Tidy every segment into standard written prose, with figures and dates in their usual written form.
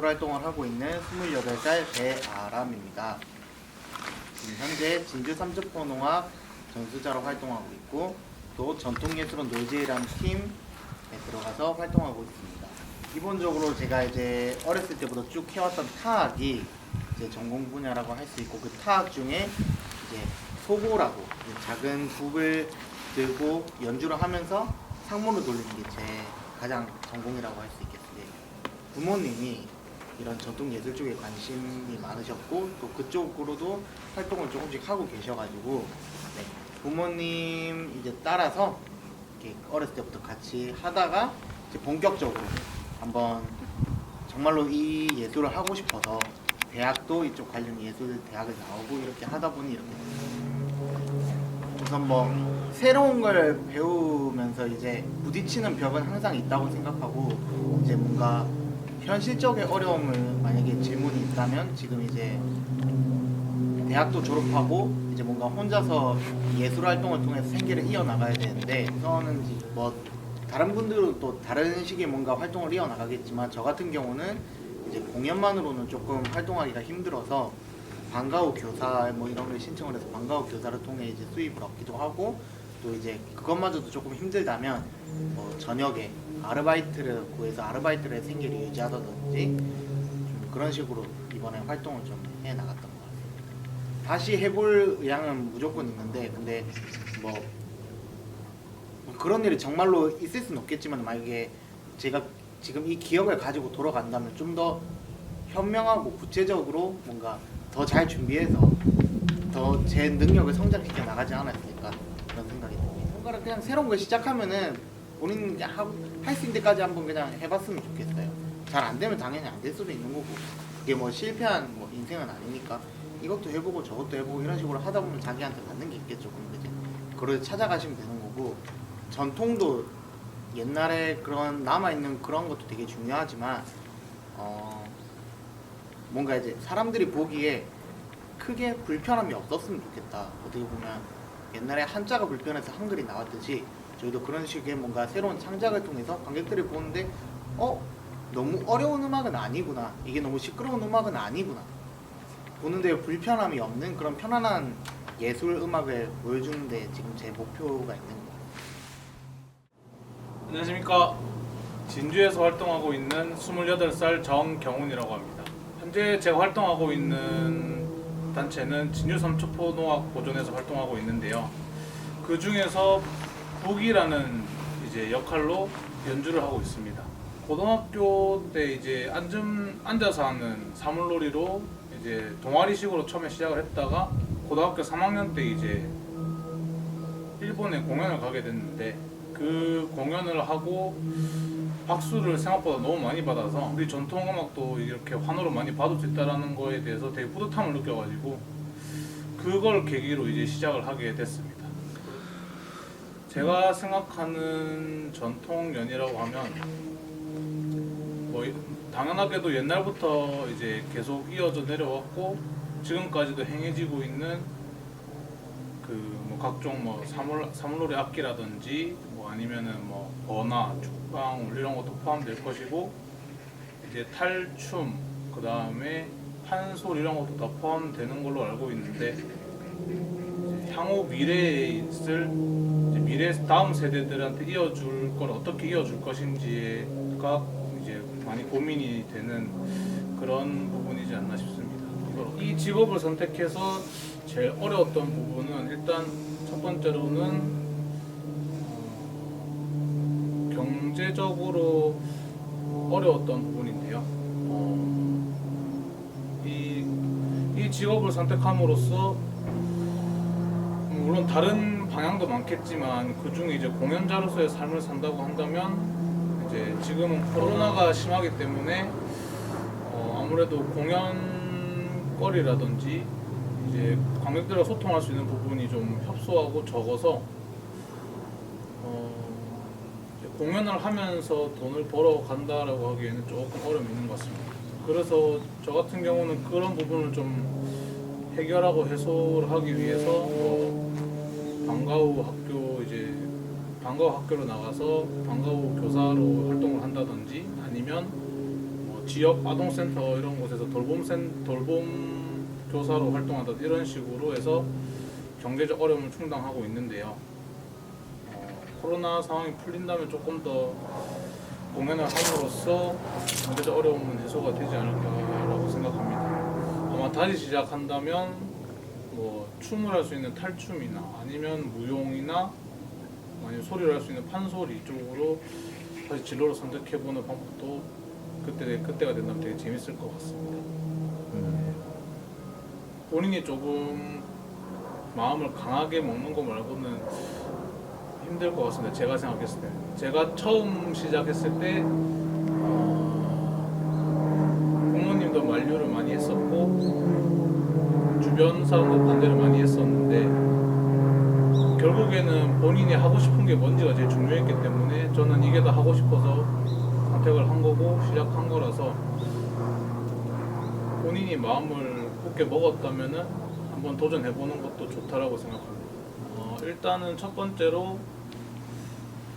활동을 하고 있는 28살 배아람입니다. 지금 현재 진주 삼척포농악 전수자로 활동하고 있고 또 전통예술원 노제이라는 팀에 들어가서 활동하고 있습니다. 기본적으로 제가 이제 어렸을 때부터 쭉 해왔던 타악이 제 전공 분야라고 할 수 있고 그 타악 중에 이제 소고라고 작은 북을 들고 연주를 하면서 상모를 돌리는 게 제 가장 전공이라고 할 수 있겠어요. 부모님이 이런 전통 예술 쪽에 관심이 많으셨고 또 그쪽으로도 활동을 조금씩 하고 계셔가지고 네, 부모님 이제 따라서 이렇게 어렸을 때부터 같이 하다가 이제 본격적으로 한번 정말로 이 예술을 하고 싶어서 대학도 이쪽 관련 예술 대학을 나오고 이렇게 하다 보니 이렇게 됐어요. 우선 뭐 새로운 걸 배우면서 이제 부딪히는 벽은 항상 있다고 생각하고 이제 뭔가 현실적인 어려움을 만약에 질문이 있다면 지금 이제 대학도 졸업하고 이제 뭔가 혼자서 예술 활동을 통해서 생계를 이어나가야 되는데 우선은 뭐 다른 분들은 또 다른 식의 뭔가 활동을 이어나가겠지만 저 같은 경우는 이제 공연만으로는 조금 활동하기가 힘들어서 방과후 교사 뭐 이런 걸 신청을 해서 방과후 교사를 통해 이제 수입을 얻기도 하고 또 이제 그것마저도 조금 힘들다면 뭐 저녁에 아르바이트를 구해서 아르바이트를 생계를 유지하다든지 좀 그런 식으로 이번에 활동을 좀 해 나갔던 것 같습니다. 다시 해볼 의향은 무조건 있는데 근데 뭐 그런 일이 정말로 있을 수는 없겠지만 만약에 제가 지금 이 기억을 가지고 돌아간다면 좀 더 현명하고 구체적으로 뭔가 더 잘 준비해서 더 제 능력을 성장시켜 나가지 않았을까 그런 생각이 듭니다. 뭔가를 그냥 새로운 걸 시작하면은 본인 할 수 있는 데까지 한번 그냥 해봤으면 좋겠어요. 잘 안 되면 당연히 안 될 수도 있는 거고 그게 뭐 실패한 뭐 인생은 아니니까 이것도 해보고 저것도 해보고 이런 식으로 하다 보면 자기한테 맞는 게 있겠죠. 그럼 이제 그걸 찾아가시면 되는 거고 전통도 옛날에 그런 남아있는 그런 것도 되게 중요하지만 뭔가 이제 사람들이 보기에 크게 불편함이 없었으면 좋겠다. 어떻게 보면 옛날에 한자가 불편해서 한글이 나왔듯이 저희도 그런 식의 뭔가 새로운 창작을 통해서 관객들이 보는데 너무 어려운 음악은 아니구나, 이게 너무 시끄러운 음악은 아니구나, 보는데 불편함이 없는 그런 편안한 예술 음악을 보여주는 데 지금 제 목표가 있는 거예요. 안녕하십니까. 진주에서 활동하고 있는 28살 정경훈이라고 합니다. 현재 제가 활동하고 있는 단체는 진주 삼척포농악 보존에서 활동하고 있는데요. 그 중에서 북이라는 이제 역할로 연주를 하고 있습니다. 고등학교 때 이제 앉아서 하는 사물놀이로 이제 동아리식으로 처음에 시작을 했다가 고등학교 3학년 때 이제 일본에 공연을 가게 됐는데 그 공연을 하고 박수를 생각보다 너무 많이 받아서 우리 전통음악도 이렇게 환호를 많이 받을 수 있다는 거에 대해서 되게 뿌듯함을 느껴가지고 그걸 계기로 이제 시작을 하게 됐습니다. 제가 생각하는 전통연이라고 하면 뭐 당연하게도 옛날부터 이제 계속 이어져 내려왔고 지금까지도 행해지고 있는 그 뭐 각종 뭐 사물놀이 악기라든지 뭐 아니면은 뭐 어나, 죽방 이런 것도 포함될 것이고 이제 탈춤, 그 다음에 판소리 이런 것도 다 포함되는 걸로 알고 있는데 향후 미래에 있을 미래 다음 세대들한테 이어줄 걸 어떻게 이어줄 것인지가 이제 많이 고민이 되는 그런 부분이지 않나 싶습니다. 이 직업을 선택해서 제일 어려웠던 부분은 일단 첫 번째로는 경제적으로 어려웠던 부분인데요. 이 직업을 선택함으로써 물론 다른 방향도 많겠지만 그 중에 이제 공연자로서의 삶을 산다고 한다면 이제 지금은 코로나가 심하기 때문에 아무래도 공연거리라든지 이제 관객들과 소통할 수 있는 부분이 좀 협소하고 적어서 이제 공연을 하면서 돈을 벌어 간다라고 하기에는 조금 어려움이 있는 것 같습니다. 그래서 저 같은 경우는 그런 부분을 좀 해결하고 해소를 하기 위해서 방과후 학교로 나가서 방과후 교사로 활동을 한다든지 아니면 지역 아동센터 이런 곳에서 돌봄 교사로 활동하다 이런 식으로 해서 경제적 어려움을 충당하고 있는데요. 코로나 상황이 풀린다면 조금 더 공연을 함으로써 경제적 어려움은 해소가 되지 않을까라고 생각합니다. 아마 다시 시작한다면 뭐 춤을 할 수 있는 탈춤이나 아니면 무용이나 아니면 소리를 할 수 있는 판소리 쪽으로 다시 진로를 선택해보는 방법도 그때가 된다면 되게 재밌을 것 같습니다. 본인이 조금 마음을 강하게 먹는 거 말고는 힘들 것 같습니다. 제가 생각했을 때. 제가 처음 시작했을 때 부모님도 만류를 많이 했었고 주변 사람도 반대를 많이 했었는데 결국에는 본인이 하고 싶은 게 뭔지가 제일 중요했기 때문에 저는 이게 다 하고 싶어서 선택을 한 거고 시작한 거라서 본인이 마음을 굳게 먹었다면은 한번 도전해보는 것도 좋다라고 생각합니다. 일단은 첫 번째로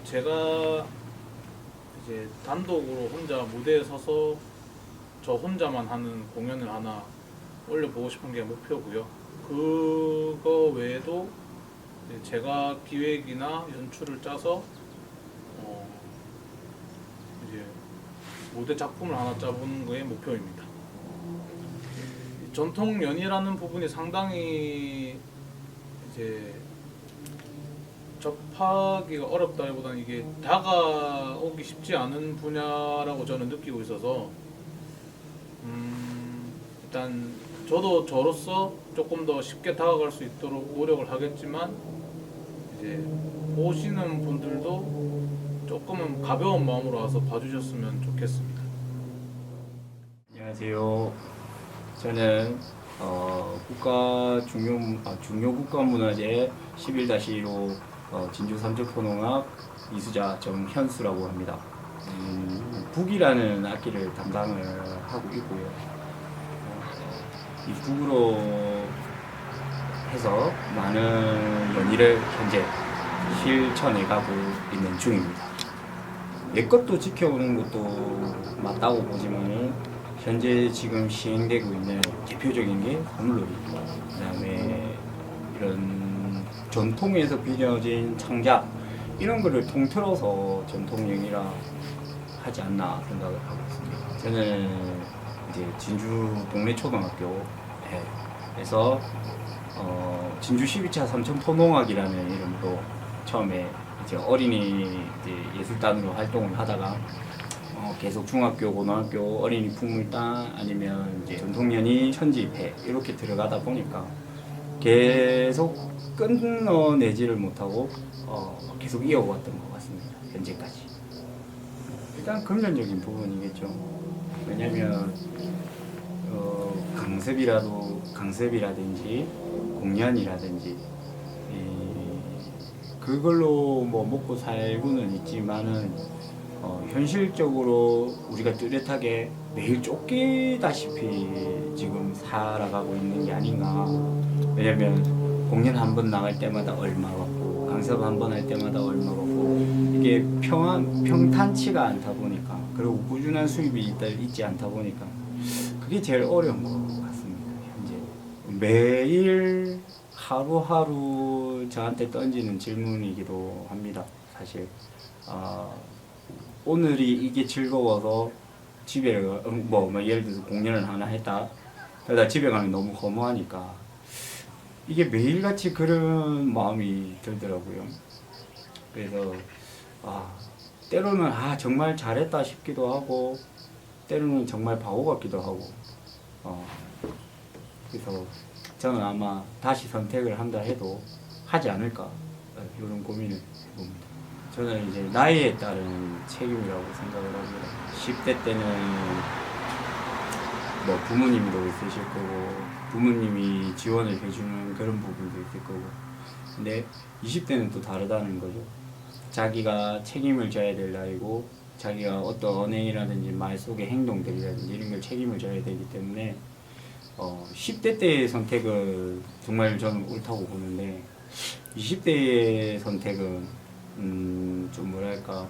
제가 이제 단독으로 혼자 무대에 서서 저 혼자만 하는 공연을 하나 올려보고 싶은 게 목표고요. 그거 외에도 제가 기획이나 연출을 짜서 이제 무대 작품을 하나 짜보는 게 목표입니다. 전통연이라는 부분이 상당히 이제 접하기가 어렵다기보다는 이게 다가오기 쉽지 않은 분야라고 저는 느끼고 있어서 일단 저도 저로서 조금 더 쉽게 다가갈 수 있도록 노력을 하겠지만 이제 보시는 분들도 조금은 가벼운 마음으로 와서 봐주셨으면 좋겠습니다. 안녕하세요. 저는 중요 국가문화재 11-1호 진주 삼척포농악 이수자 정현수라고 합니다. 북이라는 악기를 담당을 하고 있고요. 이 북으로 해서 많은 연희를 현재 실천해가고 있는 중입니다. 옛것도 지켜오는 것도 맞다고 보지만은 현재 지금 시행되고 있는 대표적인 게 사물놀이, 그 다음에 이런 전통에서 빚어진 창작 이런 거를 통틀어서 전통연이라 하지 않나 생각을 하고 있습니다. 저는 이제 진주 동래 초등학교에서 진주 12차 삼천포농악이라는 이름으로 처음에 이제 어린이 이제 예술단으로 활동을 하다가 계속 중학교, 고등학교, 어린이 풍물단 아니면 이제 전통연희 천지회 이렇게 들어가다 보니까 계속 끊어내지를 못하고 계속 이어왔던 것 같습니다. 현재까지. 일단 금전적인 부분이겠죠. 왜냐면 강습이라든지 공연이라든지 그걸로 뭐 먹고 살고는 있지만은 현실적으로 우리가 뚜렷하게 매일 쫓기다시피 지금 살아가고 있는 게 아닌가. 왜냐면 공연 한 번 나갈 때마다 얼마 받고 강습 한 번 할 때마다 얼마 받고 이게 평탄치가 않다 보니까 그리고 꾸준한 수입이 있지 않다 보니까 그게 제일 어려운 것 같습니다. 현재 매일 하루하루 저한테 던지는 질문이기도 합니다. 사실 오늘이 이게 즐거워서 집에 예를 들어서 공연을 하나 했다. 그러다 집에 가면 너무 허무하니까 이게 매일같이 그런 마음이 들더라고요. 그래서 때로는 정말 잘했다 싶기도 하고 때로는 정말 바보 같기도 하고 그래서 저는 아마 다시 선택을 한다 해도 하지 않을까 이런 고민을 해봅니다. 저는 이제 나이에 따른 책임이라고 생각을 합니다. 10대 때는 뭐 부모님도 있으실 거고 부모님이 지원을 해주는 그런 부분도 있을 거고 근데 20대는 또 다르다는 거죠. 자기가 책임을 져야 될 나이고 자기가 어떤 언행이라든지 말 속의 행동들이라든지 이런 걸 책임을 져야 되기 때문에 10대 때의 선택은 정말 저는 옳다고 보는데 20대의 선택은 좀 뭐랄까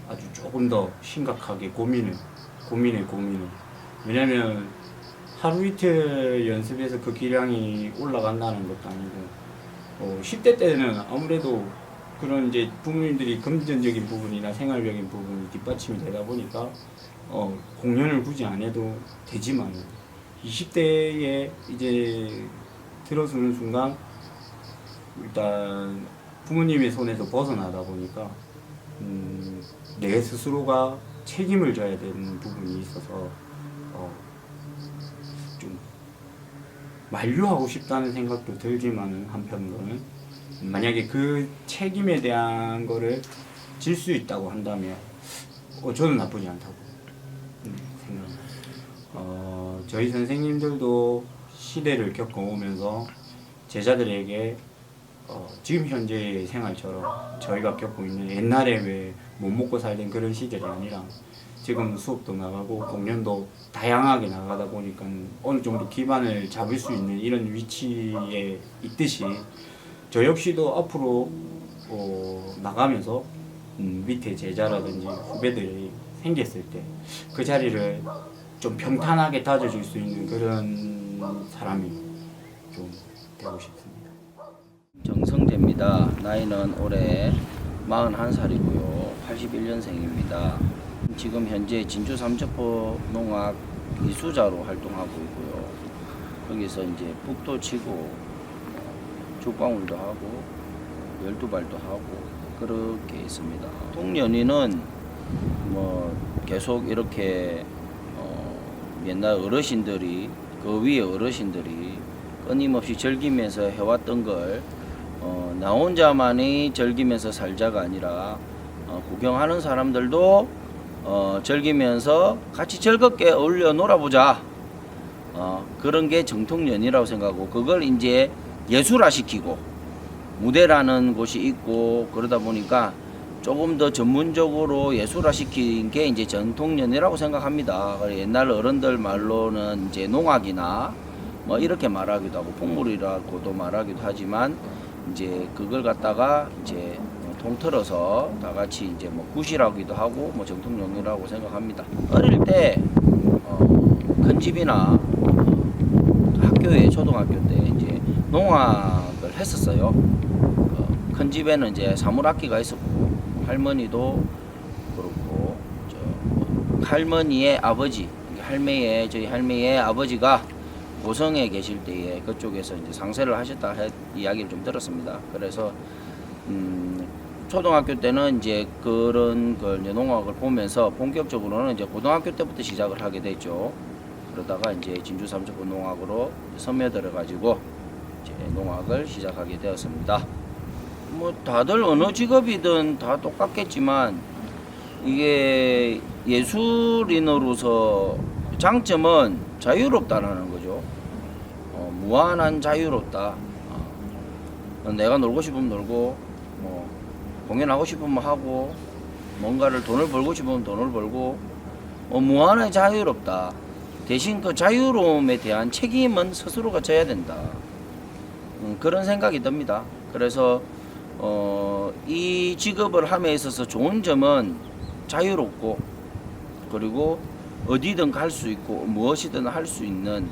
아주 조금 더 심각하게 고민을 고민해. 왜냐면 하루 이틀 연습해서 그 기량이 올라간다는 것도 아니고 10대 때는 아무래도 그런 이제 부모님들이 금전적인 부분이나 생활적인 부분이 뒷받침이 되다 보니까 공연을 굳이 안 해도 되지만 20대에 이제 들어서는 순간 일단 부모님의 손에서 벗어나다 보니까 내 스스로가 책임을 져야 되는 부분이 있어서 좀 만류하고 싶다는 생각도 들지만 한편으로는 만약에 그 책임에 대한 거를 질 수 있다고 한다면 저는 나쁘지 않다고 생각합니다. 저희 선생님들도 시대를 겪어오면서 제자들에게 지금 현재의 생활처럼 저희가 겪고 있는 옛날에 왜 못 먹고 살던 그런 시절이 아니라 지금 수업도 나가고 공연도 다양하게 나가다 보니까 어느 정도 기반을 잡을 수 있는 이런 위치에 있듯이 저 역시도 앞으로 나가면서 밑에 제자라든지 후배들이 생겼을 때 그 자리를 좀 평탄하게 다져줄 수 있는 그런 사람이 좀 되고 싶습니다. 정성재입니다. 나이는 올해 41살이고요. 81년생입니다. 지금 현재 진주 삼척포 농악 이수자로 활동하고 있고요. 거기서 이제 북도 치고 죽방울도 하고 12발도 하고 그렇게 있습니다. 통연이는 뭐 계속 이렇게 옛날 어르신들이 그 위에 어르신들이 끊임없이 즐기면서 해왔던 걸 나 혼자만이 즐기면서 살자가 아니라 구경하는 사람들도 즐기면서 같이 즐겁게 어울려 놀아보자. 그런 게 정통연이라고 생각하고 그걸 이제 예술화시키고 무대라는 곳이 있고 그러다 보니까 조금 더 전문적으로 예술화시킨 게 이제 전통연이라고 생각합니다. 옛날 어른들 말로는 이제 농악이나 뭐 이렇게 말하기도 하고 풍물이라고도 말하기도 하지만 이제 그걸 갖다가 이제 통틀어서 다 같이 이제 뭐 굿이라기도 하고 뭐 정통연이라고 생각합니다. 어릴 때 큰 집이나 학교에 초등학교 때 이제 농악을 했었어요. 큰 집에는 이제 사물악기가 있었고 할머니도 그렇고 할머니의 아버지 저희 할매의 아버지가 고성에 계실 때에 그쪽에서 이제 상세를 하셨다 이야기를 좀 들었습니다. 그래서 초등학교 때는 이제 그런 걸 이제 농악을 보면서 본격적으로는 이제 고등학교 때부터 시작을 하게 됐죠. 그러다가 이제 진주 삼척포 농악으로 스며들어 가지고 이제 농악을 시작하게 되었습니다. 뭐 다들 어느 직업이든 다 똑같겠지만 이게 예술인으로서 장점은 자유롭다라는 거죠. 무한한 자유롭다. 내가 놀고 싶으면 놀고 뭐 공연하고 싶으면 하고 뭔가를 돈을 벌고 싶으면 돈을 벌고 무한하게 자유롭다. 대신 그 자유로움에 대한 책임은 스스로가 져야 된다. 그런 생각이 듭니다. 그래서 이 직업을 함에 있어서 좋은 점은 자유롭고 그리고 어디든 갈 수 있고 무엇이든 할 수 있는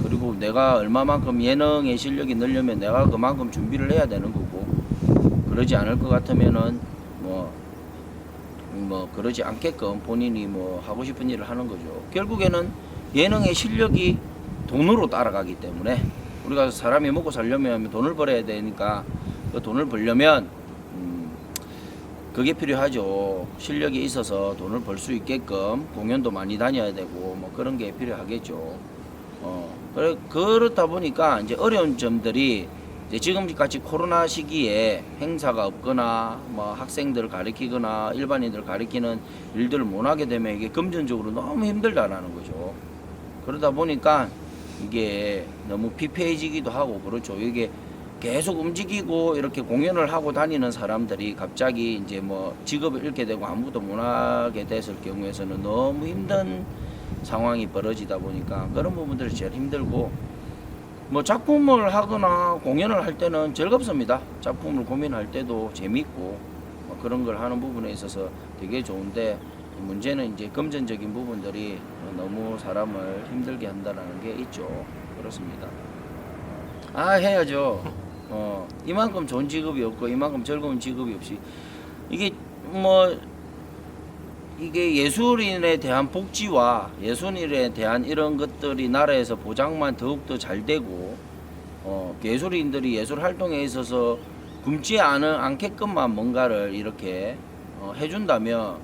그리고 내가 얼마만큼 예능의 실력이 늘려면 내가 그만큼 준비를 해야 되는 거고 그러지 않을 것 같으면은 뭐 그러지 않게끔 본인이 뭐 하고 싶은 일을 하는 거죠. 결국에는 예능의 실력이 돈으로 따라가기 때문에 우리가 사람이 먹고 살려면 돈을 벌어야 되니까 그 돈을 벌려면 그게 필요하죠. 실력이 있어서 돈을 벌 수 있게끔 공연도 많이 다녀야 되고 뭐 그런 게 필요하겠죠. 그렇다 보니까 이제 어려운 점들이 이제 지금같이 코로나 시기에 행사가 없거나 뭐 학생들 가르치거나 일반인들 가르치는 일들을 못 하게 되면 이게 금전적으로 너무 힘들다라는 거죠. 그러다 보니까 이게 너무 피폐해지기도 하고 그렇죠. 이게 계속 움직이고 이렇게 공연을 하고 다니는 사람들이 갑자기 이제 뭐 직업을 잃게 되고 아무도 못 하게 됐을 경우에서는 너무 힘든 상황이 벌어지다 보니까 그런 부분들이 제일 힘들고 뭐 작품을 하거나 공연을 할 때는 즐겁습니다. 작품을 고민할 때도 재밌고 뭐 그런 걸 하는 부분에 있어서 되게 좋은데 문제는 이제 금전적인 부분들이 너무 사람을 힘들게 한다는 게 있죠. 그렇습니다. 해야죠. 이만큼 좋은 직업이 없고 이만큼 즐거운 직업이 없이 이게 이게 예술인에 대한 복지와 예술인에 대한 이런 것들이 나라에서 보장만 더욱더 잘 되고 예술인들이 예술 활동에 있어서 굶지 않게끔만 뭔가를 이렇게 해준다면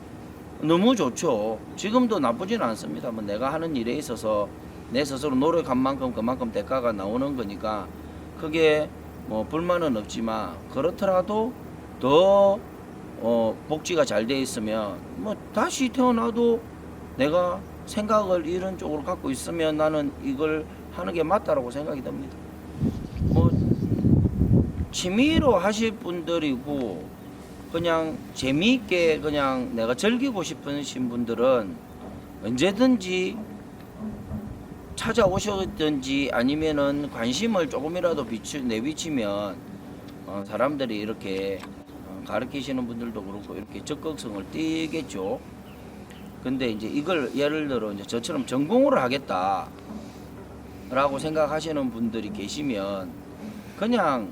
너무 좋죠. 지금도 나쁘진 않습니다. 내가 하는 일에 있어서 내 스스로 노력한 만큼 그만큼 대가가 나오는 거니까 크게 불만은 없지만 그렇더라도 더 복지가 잘 돼 있으면 다시 태어나도 내가 생각을 이런 쪽으로 갖고 있으면 나는 이걸 하는 게 맞다라고 생각이 듭니다. 취미로 하실 분들이고 그냥 재미있게 그냥 내가 즐기고 싶으신 분들은 언제든지 찾아오셨든지 아니면은 관심을 조금이라도 내비치면 사람들이 이렇게 가르치시는 분들도 그렇고 이렇게 적극성을 띠겠죠. 근데 이제 이걸 예를 들어 이제 저처럼 전공으로 하겠다라고 생각하시는 분들이 계시면 그냥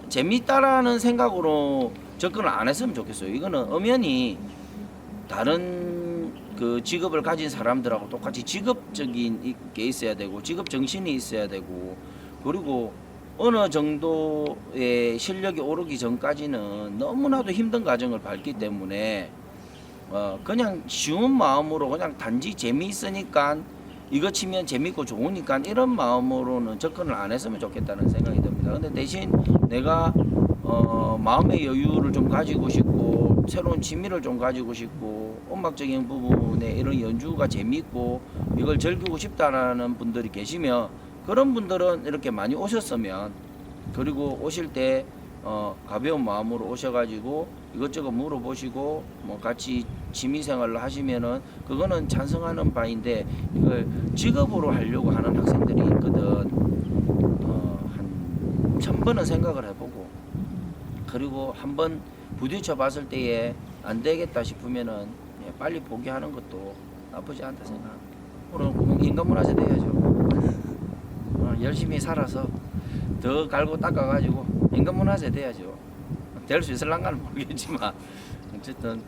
재밌다라는 생각으로 접근을 안 했으면 좋겠어요. 이거는 엄연히 다른 그 직업을 가진 사람들하고 똑같이 직업적인 게 있어야 되고 직업 정신이 있어야 되고 그리고 어느 정도의 실력이 오르기 전까지는 너무나도 힘든 과정을 밟기 때문에 그냥 쉬운 마음으로 그냥 단지 재미있으니까 이거 치면 재밌고 좋으니까 이런 마음으로는 접근을 안 했으면 좋겠다는 생각이 듭니다. 근데 대신 내가 마음의 여유를 좀 가지고 싶고 새로운 취미를 좀 가지고 싶고 음악적인 부분에 이런 연주가 재밌고 이걸 즐기고 싶다는 분들이 계시면 그런 분들은 이렇게 많이 오셨으면 그리고 오실 때 가벼운 마음으로 오셔가지고 이것저것 물어보시고 같이 취미생활을 하시면은 그거는 찬성하는 바인데 이걸 직업으로 하려고 하는 학생들이 있거든. 한 1000번은 생각을 해보고 그리고 한번 부딪혀 봤을 때에 안 되겠다 싶으면은 빨리 포기하는 것도 나쁘지 않다 생각합니다. 오늘 인간문화재 돼야죠. 열심히 살아서 더 갈고 닦아가지고 인간문화재 돼야죠. 될 수 있을란가는 모르겠지만 어쨌든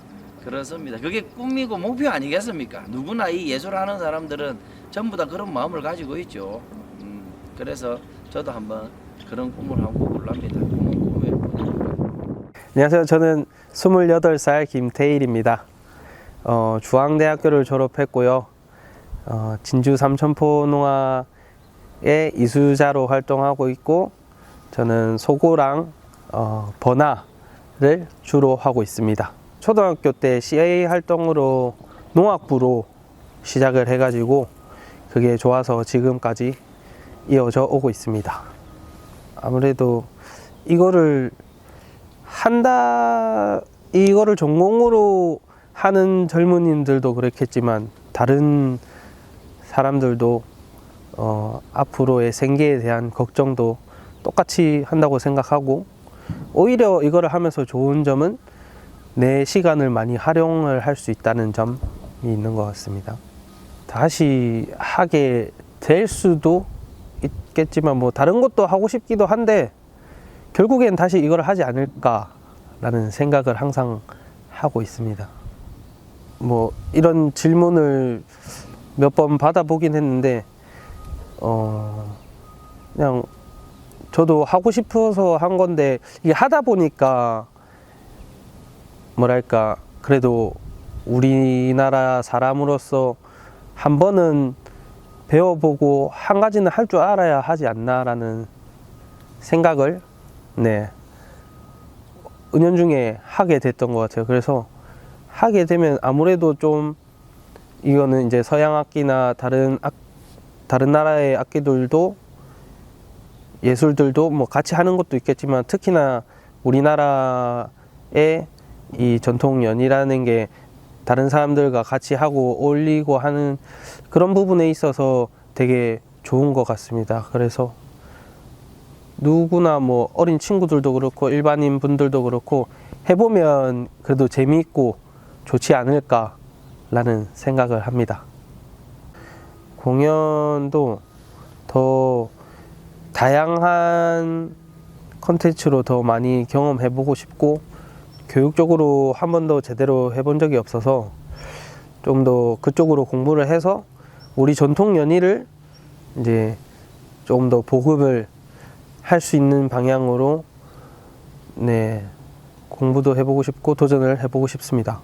그렇습니다. 그게 꿈이고 목표 아니겠습니까? 누구나 이 예술하는 사람들은 전부 다 그런 마음을 가지고 있죠. 그래서 저도 한번 그런 꿈을 한번 꿔보랍니다. 안녕하세요. 저는 28살 김태일입니다. 중앙대학교를 졸업했고요. 진주 삼천포농아의 이수자로 활동하고 있고 저는 소고랑 번화를 주로 하고 있습니다. 초등학교 때 CA 활동으로 농악부로 시작을 해가지고 그게 좋아서 지금까지 이어져 오고 있습니다. 아무래도 이거를 전공으로 하는 젊은이들도 그렇겠지만 다른 사람들도 앞으로의 생계에 대한 걱정도 똑같이 한다고 생각하고 오히려 이거를 하면서 좋은 점은 내 시간을 많이 활용을 할 수 있다는 점이 있는 것 같습니다. 다시 하게 될 수도 있겠지만 다른 것도 하고 싶기도 한데 결국엔 다시 이걸 하지 않을까라는 생각을 항상 하고 있습니다. 이런 질문을 몇 번 받아보긴 했는데 그냥 저도 하고 싶어서 한 건데 이게 하다 보니까 그래도 우리나라 사람으로서 한 번은 배워보고 한 가지는 할 줄 알아야 하지 않나라는 생각을 은연중에 하게 됐던 것 같아요. 그래서 하게 되면 아무래도 좀 이거는 이제 서양 악기나 다른 나라의 악기들도 예술들도 같이 하는 것도 있겠지만 특히나 우리나라의 이 전통연이라는 게 다른 사람들과 같이 하고 어울리고 하는 그런 부분에 있어서 되게 좋은 것 같습니다. 그래서 누구나 어린 친구들도 그렇고 일반인 분들도 그렇고 해보면 그래도 재미있고 좋지 않을까라는 생각을 합니다. 공연도 더 다양한 컨텐츠로 더 많이 경험해보고 싶고, 교육적으로 한 번도 제대로 해본 적이 없어서 좀 더 그쪽으로 공부를 해서 우리 전통 연희를 이제 조금 더 보급을 할 수 있는 방향으로 네, 공부도 해보고 싶고 도전을 해보고 싶습니다.